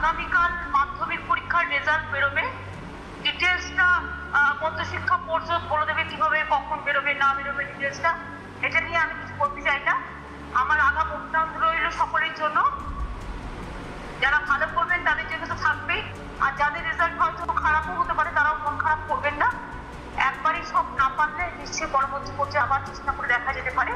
আগামীকাল মাধ্যমিক পরীক্ষার রেজাল্ট বেরোবে। ডিটেলসটা মধ্যশিক্ষা পর্ষদ বলে দেবে কিভাবে কখন বেরোবে না বেরোবে ডিটেলসটা। এটা নিয়ে আমি কিছু বলতে চাই না। আমার আগাম অনুরোধ রইল সকলের জন্য, যারা ভালো করবেন তাদের জন্য তো থাকবেই, আর যাদের রেজাল্ট হয়তো খারাপও হতে পারে তারাও মন খারাপ করবেন না। একবারই সব না পারলে নিশ্চয়ই পরবর্তী পর্যায়ে আবার চেষ্টা করে দেখা যেতে পারে।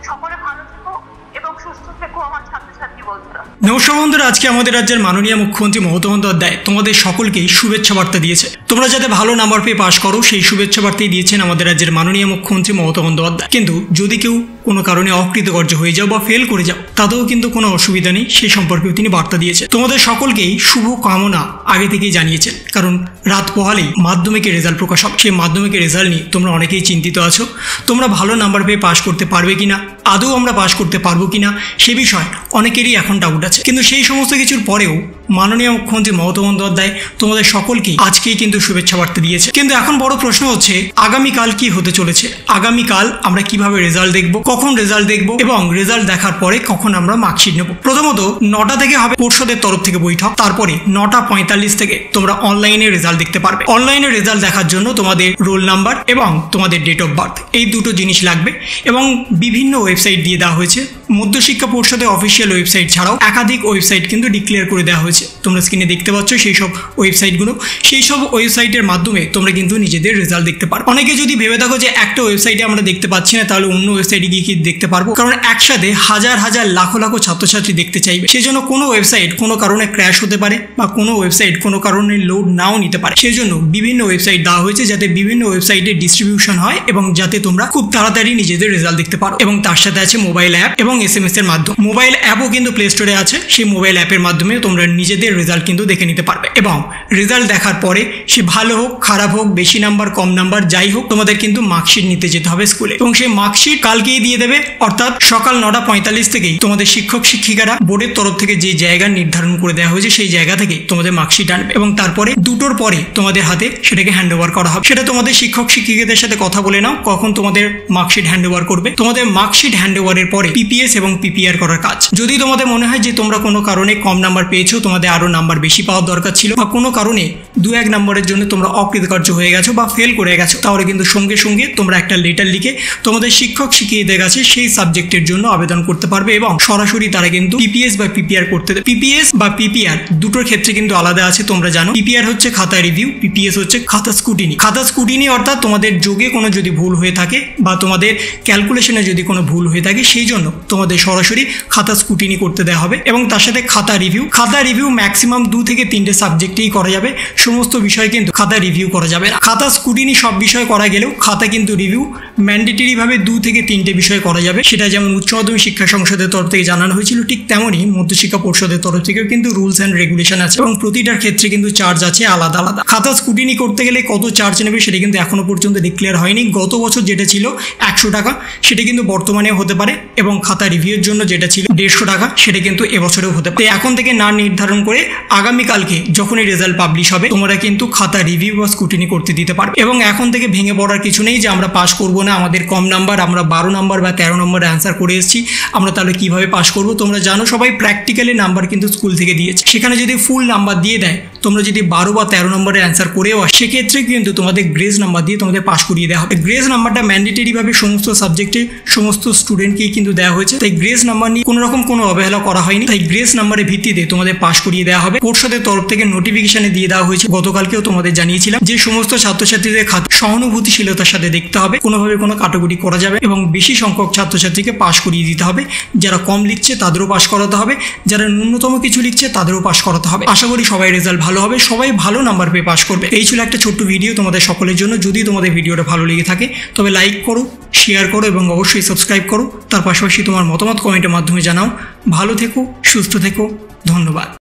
সকলে ভালো থেকো এবং সুস্থ থেকো আমার ছাত্রছাত্রী বন্ধুরা। নমস্কার বন্ধুরা, আজকে আমাদের রাজ্যের মাননীয় মুখ্যমন্ত্রী মমতা বন্দ্যোপাধ্যায় তোমাদের সকলকেই শুভেচ্ছা বার্তা দিয়েছে। তোমরা যাতে ভালো নাম্বার পেয়ে পাশ করো সেই শুভেচ্ছা বার্তাই দিয়েছেন আমাদের রাজ্যের মাননীয় মুখ্যমন্ত্রী মমতা বন্দ্যোপাধ্যায়। কিন্তু যদি কেউ কোনো কারণে অকৃতকার্য হয়ে যাও বা ফেল করে যাও তাতেও কিন্তু কোনো অসুবিধা নেই, সেই সম্পর্কেও তিনি বার্তা দিয়েছেন। তোমাদের সকলকেই শুভ কামনা আগে থেকেই জানিয়েছেন, কারণ রাত পোহালেই মাধ্যমিকের রেজাল্ট প্রকাশ হবে। সেই মাধ্যমিকের রেজাল্ট নিয়ে তোমরা অনেকেই চিন্তিত আছো। তোমরা ভালো নাম্বার পেয়ে পাশ করতে পারবে কিনা, আদৌ আমরা পাশ করতে পারবো কিনা সে বিষয়ে অনেকেরই এখন ডাউট আছে। কিন্তু সেই সমস্ত কিছুর পরেও মাননীয় মুখ্যমন্ত্রী মমতা বন্দ্যোপাধ্যায় তোমাদের সকলকেই আজকেই কিন্তু শুভেচ্ছা বার্তা দিয়েছে। কিন্তু এখন বড় প্রশ্ন হচ্ছে আগামীকাল কি হতে চলেছে, আগামীকাল আমরা কিভাবে রেজাল্ট দেখব, কখন রেজাল্ট দেখব এবং রেজাল্ট দেখার পরে কখন আমরা মার্কশিট নেব। প্রথমত 9টা থেকে হবে পর্ষদের তরফ থেকে বৈঠক, তারপরে 9:45 থেকে তোমরা অনলাইনে রেজাল্ট দেখতে পারবে। অনলাইনে রেজাল্ট দেখার জন্য তোমাদের রোল নাম্বার এবং তোমাদের ডেট অফ বার্থ এই দুটো জিনিস লাগবে এবং বিভিন্ন ওয়েবসাইট দিয়ে দেওয়া হয়েছে। মধ্যশিক্ষা পর্ষদের অফিসিয়াল ওয়েবসাইট ছাড়াও একাধিক ওয়েবসাইট কিন্তু ডিক্লেয়ার করে দেওয়া হয়েছে। তোমরা স্ক্রিনে দেখতে পাচ্ছ সেই সব ওয়েবসাইটগুলো। সেই সব ওয়েবসাইটের মাধ্যমে তোমরা কিন্তু নিজেদের রেজাল্ট দেখতে পারো। অনেকে যদি ভেবে থাকো যে একটা ওয়েবসাইটে আমরা দেখতে পাচ্ছি না তাহলে অন্য ওয়েবসাইটে গিয়ে কি দেখতে পারবো, কারণ একসাথে হাজার হাজার লাখো লাখো ছাত্রছাত্রী দেখতে চাইবে। সেই জন্য কোনো ওয়েবসাইট কোনো কারণে ক্র্যাশ হতে পারে বা কোনো ওয়েবসাইট কোনো কারণে লোড নাও নিতে পারে। সেই জন্য বিভিন্ন ওয়েবসাইট দেওয়া হয়েছে যাতে বিভিন্ন ওয়েবসাইটে ডিস্ট্রিবিউশন হয় এবং যাতে তোমরা খুব তাড়াতাড়ি নিজেদের রেজাল্ট দেখতে পারো। এবং তার সাথে আছে মোবাইল অ্যাপ এবং SMS এর মাধ্যমে। মোবাইল অ্যাপও কিন্তু প্লে স্টোরে আছে, সেই মোবাইল অ্যাপের মাধ্যমে তোমরা নিজেদের রেজাল্ট কিন্তু দেখে নিতে পারবে। এবং রেজাল্ট দেখার পরে সে ভালো হোক খারাপ হোক, বেশি নাম্বার কম নাম্বার যাই হোক, তোমাদের কিন্তু মার্কশিট নিতে যেতে হবে স্কুলে এবং সেই মার্কশিট কালকেই দিয়ে দেবে। অর্থাৎ সকাল 9:45 থেকেই তোমাদের শিক্ষক শিক্ষিকারা বোর্ডের তরফ থেকে যে জায়গা নির্ধারণ করে দেওয়া হয়েছে সেই জায়গা থেকে তোমাদের মার্কশিট আনবে এবং তারপরে 2টোর পরে তোমাদের হাতে সেটাকে হ্যান্ড ওভার করা হবে। সেটা তোমাদের শিক্ষক শিক্ষিকাদের সাথে কথা বলে নাও কখন তোমাদের মার্কশিট হ্যান্ড ওভার করবে। তোমাদের মার্কশিট হ্যান্ড ওভারের পরে PPS এবং PPR করার কাজ। যদি তোমাদের মনে হয় যে তোমরা কোনো কারণে কম নাম্বার পেয়েছো, তোমাদের আরো নাম্বার বেশি পাওয়ার দরকার ছিল, বা কোনো কারণে 2-1 নম্বরের জন্য তোমরা অকৃতকার্য হয়ে গেছো বা ফেল করে গেছো, তাহলে কিন্তু সঙ্গে সঙ্গে তোমরা একটা লেটার লিখে তোমাদের শিক্ষক শিক্ষিকাদের কাছে সেই সাবজেক্টের জন্য আবেদন করতে পারবে এবং সরাসরি তারা কিন্তু PPS বা PPR করতে দেবে। PPS বা PPR দুটোর ক্ষেত্রে কিন্তু আলাদা আছে, তোমরা জানো। PPR হচ্ছে খাতা রিভিউ, PPS হচ্ছে খাতা স্কুটিনি। খাতা স্কুটিনি অর্থাৎ তোমাদের যোগে কোনো যদি ভুল হয়ে থাকে বা তোমাদের ক্যালকুলেশনে যদি কোনো ভুল হয়ে থাকে সেই জন্য তোমাদের সরাসরি খাতা স্কুটিনি করতে দেওয়া হবে। এবং তার সাথে খাতা রিভিউ ম্যাক্সিমাম 2 থেকে 3টে সাবজেক্টেই করা যাবে, সমস্ত বিষয় কিন্তু খাতা রিভিউ করা যাবে না। খাতা স্কুটিনি সব বিষয় করা গেলেও খাতা কিন্তু রিভিউ ম্যান্ডেটরি ভাবে 2 থেকে 3টে বিষয় করা যাবে। সেটা যেমন উচ্চ মাধ্যমিক শিক্ষা সংসদের তরফ থেকে জানানো হয়েছিল, ঠিক তেমনই মধ্যশিক্ষা পর্ষদের তরফ থেকেও কিন্তু রুলস অ্যান্ড রেগুলেশন আছে এবং প্রতিটার ক্ষেত্রে কিন্তু চার্জ আছে আলাদা আলাদা। খাতা স্কুটিনি করতে গেলে কত চার্জ নেবে সেটা কিন্তু এখনো পর্যন্ত ডিক্লেয়ার হয়নি। গত বছর যেটা ছিল 100 টাকা সেটা কিন্তু বর্তমানেও হতে পারে এবং খাতা রিভিউর জন্য যেটা ছিল 150 টাকা সেটা কিন্তু এবছরেও হতে পারে। এখন থেকে না নির্ধারণ করে আগামীকালকে যখনই রেজাল্ট পাবলিশ হবে তোমরা কিন্তু খাতা রিভিউ বা স্কুটিনি করতে দিতে পারবে। এবং এখন থেকে ভেঙে পড়ার কিছু নেই যে আমরা পাস করবো না, আমাদের কম নাম্বার, আমরা 12 নম্বর বা 13 নম্বরে অ্যান্সার করে এসেছি, আমরা তাহলে কিভাবে পাস করবো। তোমরা জানো সবাই প্র্যাকটিক্যালি নাম্বার কিন্তু স্কুল থেকে দিয়েছে, সেখানে যদি ফুল নাম্বার দিয়ে দেয়, তোমরা যদি 12 বা 13 নম্বরে অ্যান্সার করেও আসে সেক্ষেত্রে কিন্তু তোমাদের গ্রেস নাম্বার দিয়ে তোমাদের পাস করিয়ে দেওয়া হবে। গ্রেস নাম্বারটা ম্যান্ডেটরি ভাবে সমস্ত সাবজেক্টে সমস্ত স্টুডেন্টকেই কিন্তু দেওয়া হয়েছে, তাই গ্রেস নাম্বার নিয়ে কোনো রকম কোনো অবহেলা করা হয়নি। তাই গ্রেস নাম্বারের ভিত্তিতে তোমাদের পাস করিয়ে দেওয়া হবে। পর্ষদের তরফ থেকে নোটিফিকেশনে দিয়ে দেওয়া হয়েছে, গতকালকেও তোমাদের জানিয়েছিলাম যে সমস্ত ছাত্রছাত্রীদের খাতা সহানুভূতিশীলতার সাথে দেখতে হবে, কোনোভাবে কোনো কাটাকুটি করা যাবে এবং বেশি সংখ্যক ছাত্রছাত্রীকে পাস করিয়ে দিতে হবে। যারা কম লিখছে তাদেরও পাস করাতে হবে, যারা ন্যূনতম কিছু লিখছে তাদেরও পাস করাতে হবে। আশা করি সবাই রেজাল্ট ভালো হবে, সবাই ভালো নাম্বার পেয়ে পাস করবে। এই ছিল একটা ছোট্ট ভিডিও তোমাদের সকলের জন্য। যদি তোমাদের ভিডিওটা ভালো লেগে থাকে তবে লাইক করো, শেয়ার করো এবং অবশ্যই সাবস্ক্রাইব করো। তার পাশাপাশি তোমার মতামত কমেন্টের মাধ্যমে জানাও। ভালো থেকো, সুস্থ থেকো, ধন্যবাদ।